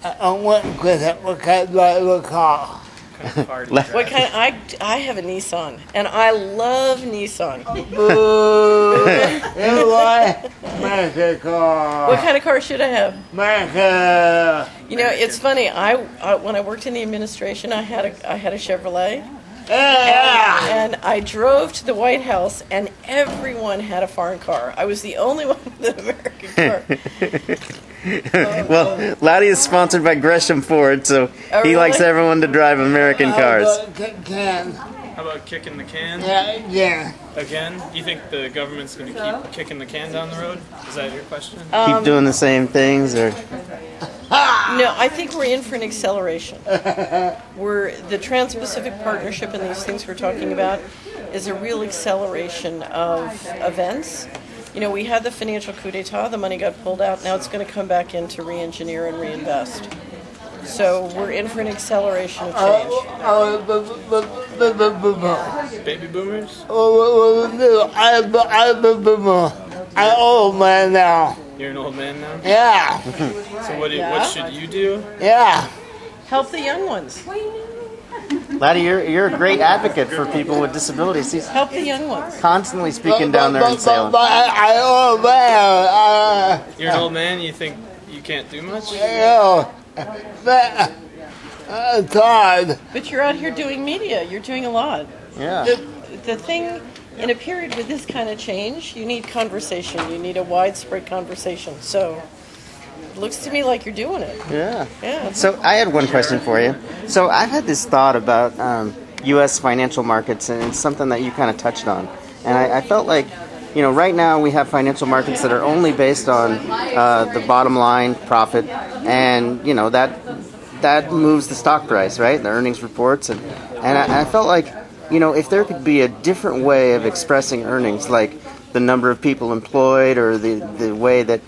What kind of car? What kind? I have a Nissan, and I love Nissan. Boo! American car. What kind of car should I have? America. You know, it's funny. I when I worked in the administration, I had a Chevrolet. Yeah. And I drove to the White House, and everyone had a foreign car. I was the only one with an American car. Well, Laddie is sponsored by Gresham Ford, so Oh, he really? likes everyone to drive American cars. Can. How about kicking the can? Yeah. Again? Do you think the government's going to keep kicking the can down the road? Is that your question? Keep doing the same things, or No, I think we're in for an acceleration. The Trans-Pacific Partnership and these things we're talking about is a real acceleration of events. You know, we had the financial coup d'etat, the money got pulled out, now it's going to come back in to re-engineer and reinvest. So we're in for an acceleration of change. Baby boomers? I'm old man now. You're an old man now? Yeah. So what should you do? Yeah. Help the young ones. Laddie, you're a great advocate for people with disabilities. He's Help the young ones. constantly speaking down there in Salem. I'm old man. You're an old man, you think you can't do much? It's hard. But you're out here doing media. You're doing a lot. Yeah. The thing, in a period with this kind of change, you need conversation. You need a widespread conversation. So it looks to me like you're doing it. Yeah. Yeah. So I had one question for you. So I've had this thought about U.S. financial markets, and it's something that you kind of touched on. And I felt like, you know, right now we have financial markets that are only based on the bottom line profit, and you know that moves the stock price, right? The earnings reports, and I felt like, you know, if there could be a different way of expressing earnings, like the number of people employed or the way that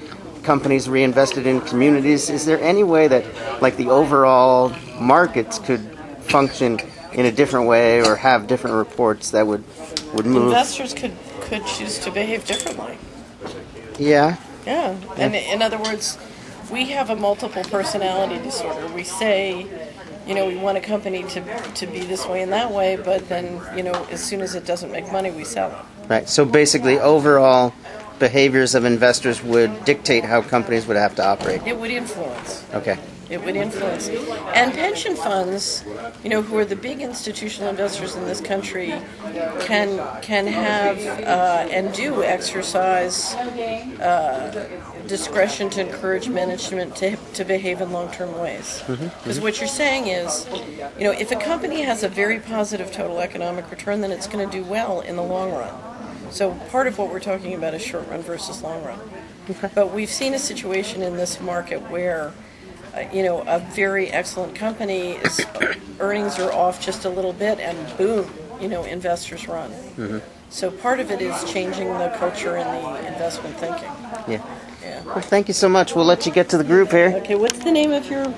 companies reinvested in communities, is there any way that like the overall markets could function in a different way or have different reports that would move? Investors could choose to behave differently. Yeah. Yeah. And in other words, we have a multiple personality disorder. We say, you know, we want a company to be this way and that way, but then, you know, as soon as it doesn't make money, we sell it. Right. So basically, overall behaviors of investors would dictate how companies would have to operate. It would influence. Okay. It would influence. And pension funds, you know, who are the big institutional investors in this country, can have and do exercise discretion to encourage management to behave in long-term ways. Because what you're saying is, you know, if a company has a very positive total economic return, then it's going to do well in the long run. So part of what we're talking about is short run versus long run. Okay. But we've seen a situation in this market where you know, a very excellent company is earnings are off just a little bit, and boom, you know, investors run. So part of it is changing the culture and the investment thinking. Yeah. Yeah. Well, thank you so much. We'll let you get to the group here. Okay, what's the name of your